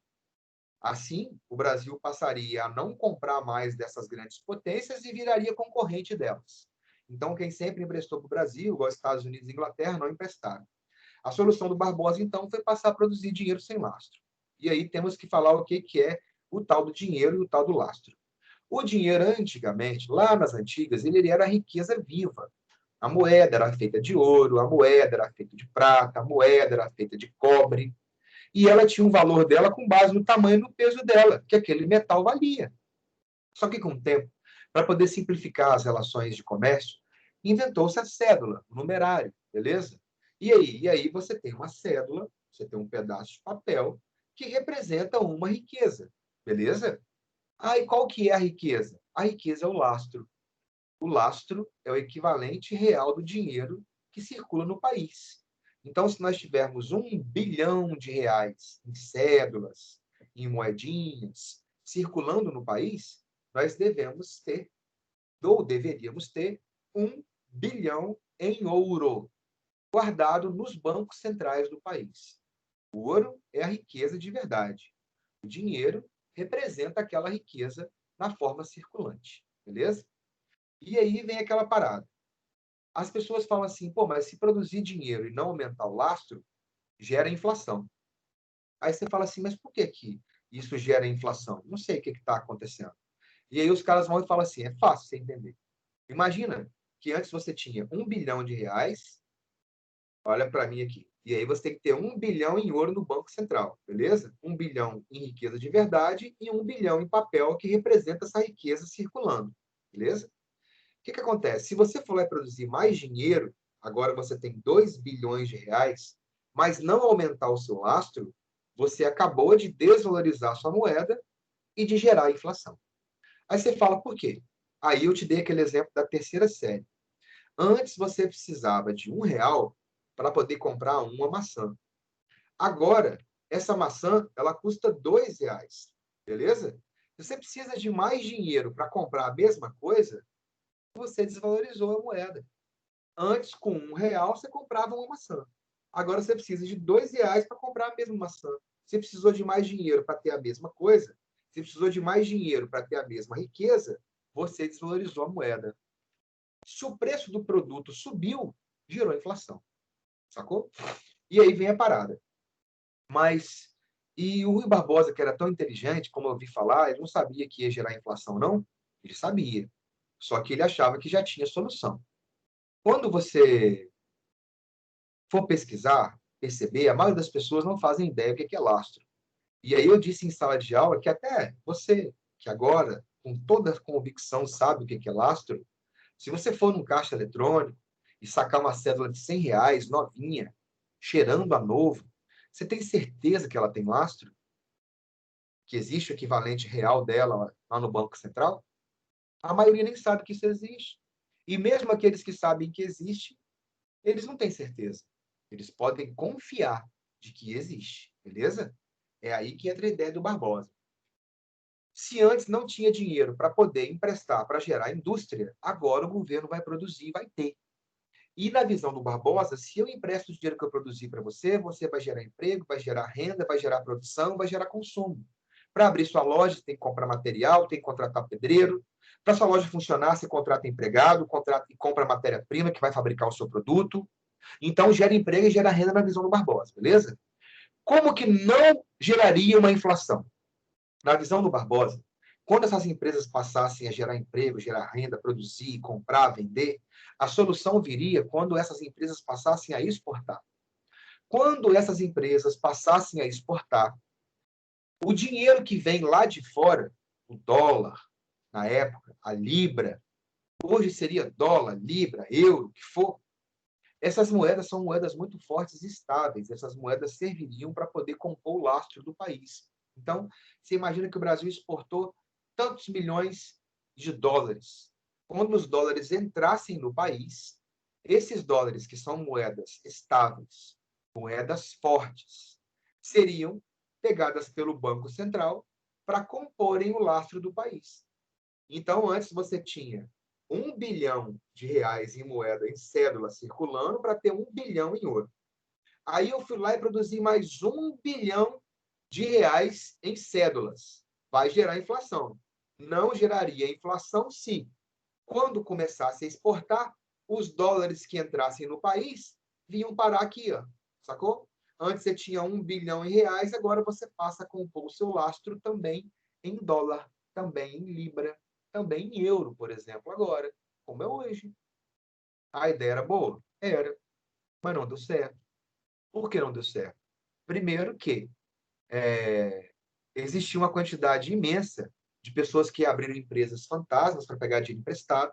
Assim, o Brasil passaria a não comprar mais dessas grandes potências e viraria concorrente delas. Então, quem sempre emprestou para o Brasil, igual Estados Unidos e Inglaterra, não emprestaram. A solução do Barbosa, então, foi passar a produzir dinheiro sem lastro. E aí temos que falar o que é o tal do dinheiro e o tal do lastro. O dinheiro, antigamente, lá nas antigas, ele era riqueza viva. A moeda era feita de ouro, a moeda era feita de prata, a moeda era feita de cobre. E ela tinha um valor dela com base no tamanho e no peso dela, que aquele metal valia. Só que, com o tempo, para poder simplificar as relações de comércio, inventou-se a cédula, o numerário, beleza? E aí você tem uma cédula, você tem um pedaço de papel que representa uma riqueza, beleza? Ah, e qual que é a riqueza? A riqueza é o lastro. O lastro é o equivalente real do dinheiro que circula no país. Então, se nós tivermos R$ 1 bilhão em cédulas, em moedinhas, circulando no país, nós devemos ter, ou deveríamos ter, 1 bilhão em ouro, guardado nos bancos centrais do país. O ouro é a riqueza de verdade. O dinheiro representa aquela riqueza na forma circulante, beleza? E aí vem aquela parada. As pessoas falam assim, pô, mas se produzir dinheiro e não aumentar o lastro, gera inflação. Aí você fala assim, mas por que que isso gera inflação? Não sei o que está acontecendo. E aí os caras vão e falam assim, é fácil você entender. Imagina que antes você tinha R$ 1 bilhão, olha para mim aqui, e aí você tem que ter 1 bilhão em ouro no Banco Central, beleza? 1 bilhão em riqueza de verdade e 1 bilhão em papel que representa essa riqueza circulando, beleza? O que acontece? Se você for lá produzir mais dinheiro, agora você tem 2 bilhões de reais, mas não aumentar o seu lastro, você acabou de desvalorizar sua moeda e de gerar inflação. Aí você fala, por quê? Aí eu te dei aquele exemplo da terceira série. Antes você precisava de R$ 1 para poder comprar uma maçã. Agora, essa maçã, ela custa R$ 2, beleza? Se você precisa de mais dinheiro para comprar a mesma coisa, você desvalorizou a moeda. Antes, com R$ 1, você comprava uma maçã. Agora você precisa de R$ 2 para comprar a mesma maçã. Você precisou de mais dinheiro para ter a mesma coisa, você precisou de mais dinheiro para ter a mesma riqueza, você desvalorizou a moeda. Se o preço do produto subiu, gerou inflação. Sacou? E aí vem a parada. Mas, e o Rui Barbosa, que era tão inteligente, como eu ouvi falar, ele não sabia que ia gerar inflação, não? Ele sabia. Só que ele achava que já tinha solução. Quando você for pesquisar, perceber, a maioria das pessoas não fazem ideia do que é lastro. E aí eu disse em sala de aula que até você, que agora, com toda a convicção, sabe o que é lastro, se você for num caixa eletrônico e sacar uma cédula de R$ 100, novinha, cheirando a novo, você tem certeza que ela tem lastro? Que existe o equivalente real dela lá no Banco Central? A maioria nem sabe que isso existe. E mesmo aqueles que sabem que existe, eles não têm certeza. Eles podem confiar de que existe, beleza? É aí que entra a ideia do Barbosa. Se antes não tinha dinheiro para poder emprestar, para gerar indústria, agora o governo vai produzir e vai ter. E na visão do Barbosa, se eu empresto o dinheiro que eu produzi para você, você vai gerar emprego, vai gerar renda, vai gerar produção, vai gerar consumo. Para abrir sua loja, você tem que comprar material, tem que contratar pedreiro. Para sua loja funcionar, você contrata empregado, contrata e compra matéria-prima que vai fabricar o seu produto. Então, gera emprego e gera renda na visão do Barbosa, beleza? Como que não geraria uma inflação? Na visão do Barbosa, quando essas empresas passassem a gerar emprego, gerar renda, produzir, comprar, vender, a solução viria quando essas empresas passassem a exportar. Quando essas empresas passassem a exportar, o dinheiro que vem lá de fora, o dólar, na época, a libra, hoje seria dólar, libra, euro, o que for, essas moedas são moedas muito fortes e estáveis. Essas moedas serviriam para poder compor o lastro do país. Então, você imagina que o Brasil exportou tantos milhões de dólares. Quando os dólares entrassem no país, esses dólares, que são moedas estáveis, moedas fortes, seriam pegadas pelo Banco Central para comporem o lastro do país. Então, antes você tinha R$ 1 bilhão em moeda, em cédula, circulando para ter 1 bilhão em ouro. Aí eu fui lá e produzi mais 1 bilhão de reais em cédulas. Vai gerar inflação. Não geraria inflação se, quando começasse a exportar, os dólares que entrassem no país vinham parar aqui, ó, sacou? Antes você tinha 1 bilhão em reais, agora você passa a compor o seu lastro também em dólar, também em libra, também em euro, por exemplo, agora, como é hoje. A ideia era boa? Era, mas não deu certo. Por que não deu certo? Primeiro que existia uma quantidade imensa de pessoas que abriram empresas fantasmas para pegar dinheiro emprestado.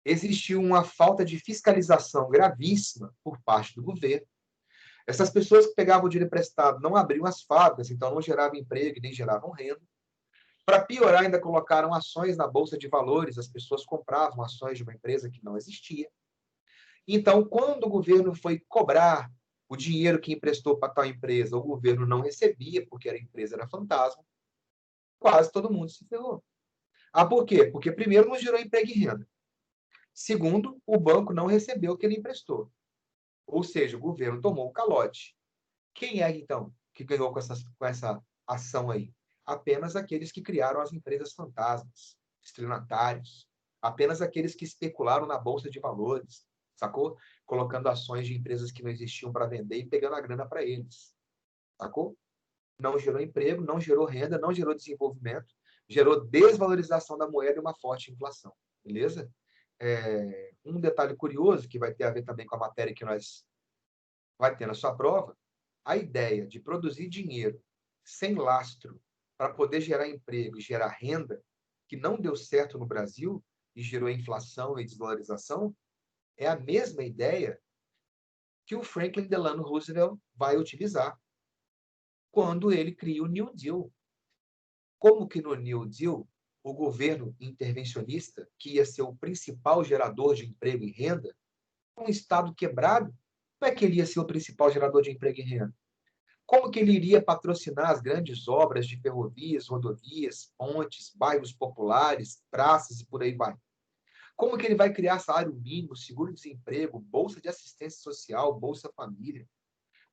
Existiu uma falta de fiscalização gravíssima por parte do governo. Essas pessoas que pegavam o dinheiro emprestado não abriam as fábricas, então não geravam emprego e nem geravam renda. Para piorar, ainda colocaram ações na Bolsa de Valores, as pessoas compravam ações de uma empresa que não existia. Então, quando o governo foi cobrar o dinheiro que emprestou para tal empresa, o governo não recebia, porque a empresa era fantasma, quase todo mundo se ferrou. Por quê? Porque, primeiro, não gerou emprego e renda. Segundo, o banco não recebeu o que ele emprestou. Ou seja, o governo tomou o calote. Quem é, então, que ganhou com essa ação aí? Apenas aqueles que criaram as empresas fantasmas, estelionatários. Apenas aqueles que especularam na Bolsa de Valores, sacou? Colocando ações de empresas que não existiam para vender e pegando a grana para eles, sacou? Não gerou emprego, não gerou renda, não gerou desenvolvimento, gerou desvalorização da moeda e uma forte inflação, beleza? Um detalhe curioso, que vai ter a ver também com a matéria que nós vai ter na sua prova, a ideia de produzir dinheiro sem lastro para poder gerar emprego e gerar renda, que não deu certo no Brasil e gerou inflação e desvalorização, é a mesma ideia que o Franklin Delano Roosevelt vai utilizar quando ele cria o New Deal. Como que no New Deal, o governo intervencionista, que ia ser o principal gerador de emprego e renda, um Estado quebrado, como é que ele ia ser o principal gerador de emprego e renda? Como que ele iria patrocinar as grandes obras de ferrovias, rodovias, pontes, bairros populares, praças e por aí vai? Como que ele vai criar salário mínimo, seguro-desemprego, bolsa de assistência social, Bolsa Família?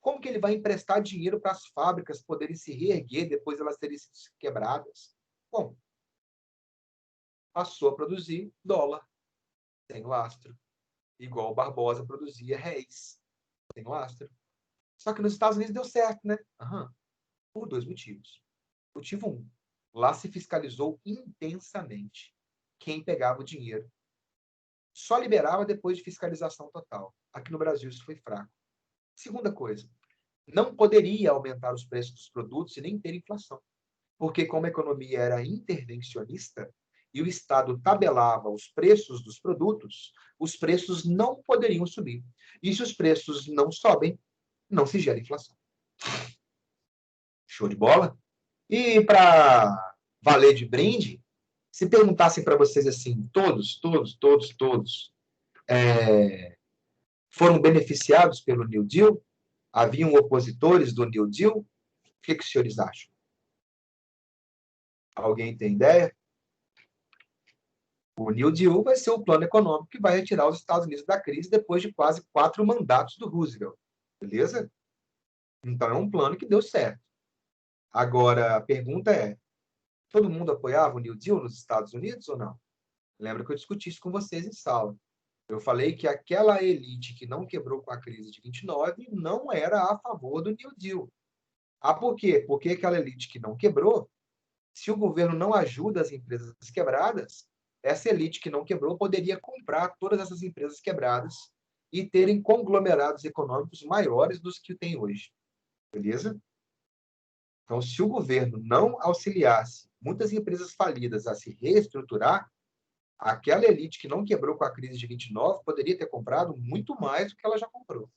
Como que ele vai emprestar dinheiro para as fábricas poderem se reerguer depois de elas terem sido quebradas? Bom, passou a produzir dólar, sem lastro, igual o Barbosa produzia réis, sem lastro. Só que nos Estados Unidos deu certo, né? Por 2 motivos. Motivo 1, lá se fiscalizou intensamente quem pegava o dinheiro. Só liberava depois de fiscalização total. Aqui no Brasil isso foi fraco. Segunda coisa, não poderia aumentar os preços dos produtos e nem ter inflação. Porque como a economia era intervencionista e o Estado tabelava os preços dos produtos, os preços não poderiam subir. E se os preços não sobem, não se gera inflação. Show de bola? E para valer de brinde, se perguntassem para vocês assim, todos foram beneficiados pelo New Deal? Haviam opositores do New Deal? O que os senhores acham? Alguém tem ideia? O New Deal vai ser o plano econômico que vai retirar os Estados Unidos da crise depois de quase 4 mandatos do Roosevelt. Beleza? Então, é um plano que deu certo. Agora, a pergunta é, todo mundo apoiava o New Deal nos Estados Unidos ou não? Lembra que eu discuti isso com vocês em sala. Eu falei que aquela elite que não quebrou com a crise de 29 não era a favor do New Deal. Por quê? Porque aquela elite que não quebrou, se o governo não ajuda as empresas quebradas, essa elite que não quebrou poderia comprar todas essas empresas quebradas e terem conglomerados econômicos maiores dos que tem hoje. Beleza? Então, se o governo não auxiliasse muitas empresas falidas a se reestruturar, aquela elite que não quebrou com a crise de 29 poderia ter comprado muito mais do que ela já comprou.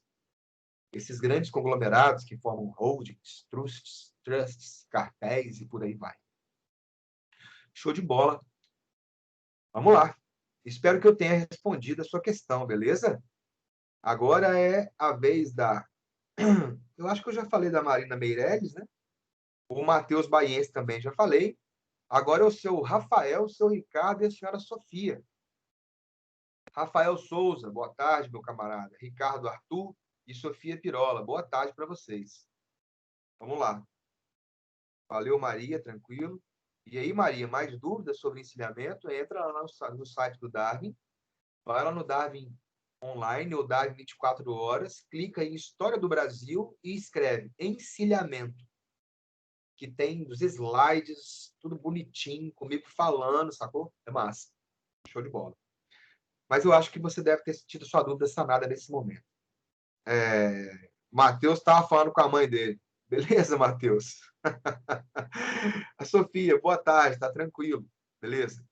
Esses grandes conglomerados que formam holdings, trusts, cartéis e por aí vai. Show de bola. Vamos lá. Espero que eu tenha respondido a sua questão, beleza? Agora é a vez da... Eu acho que eu já falei da Marina Meirelles, né? O Matheus Baiense também já falei. Agora é o seu Rafael, o seu Ricardo e a senhora Sofia. Rafael Souza, boa tarde, meu camarada. Ricardo Arthur e Sofia Pirola, boa tarde para vocês. Vamos lá. Valeu, Maria, tranquilo. E aí, Maria, mais dúvidas sobre encilhamento? Entra lá no site do Darwin, vai lá no Darwin Online, ou Darwin 24 horas, clica em História do Brasil e escreve encilhamento, que tem os slides, tudo bonitinho, comigo falando, sacou? É massa. Show de bola. Mas eu acho que você deve ter tido sua dúvida sanada nesse momento. Matheus estava falando com a mãe dele. Beleza, Matheus? A Sofia, boa tarde, tá tranquilo. Beleza?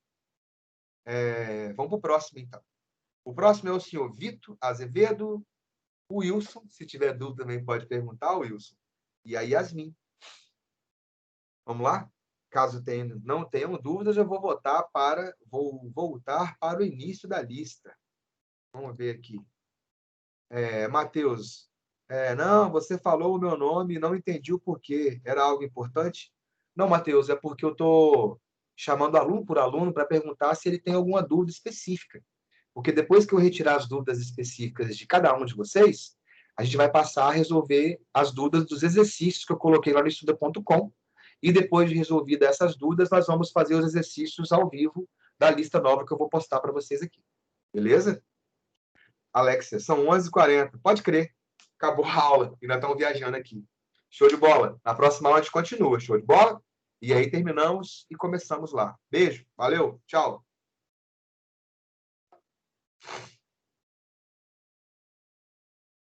Vamos para o próximo, então. O próximo é o senhor Vitor Azevedo, o Wilson. Se tiver dúvida, também pode perguntar, Wilson. E a Yasmin. Vamos lá? Caso não tenham dúvidas, eu vou voltar para o início da lista. Vamos ver aqui. Matheus, não, você falou o meu nome e não entendi o porquê. Era algo importante? Não, Matheus, é porque eu estou chamando aluno por aluno para perguntar se ele tem alguma dúvida específica. Porque depois que eu retirar as dúvidas específicas de cada um de vocês, a gente vai passar a resolver as dúvidas dos exercícios que eu coloquei lá no estuda.com. E depois de resolvidas essas dúvidas, nós vamos fazer os exercícios ao vivo da lista nova que eu vou postar para vocês aqui. Beleza? Alexia, são 11h40. Pode crer. Acabou a aula. Ainda estão viajando aqui. Show de bola. Na próxima aula a gente continua. Show de bola? E aí terminamos e começamos lá. Beijo. Valeu. Tchau.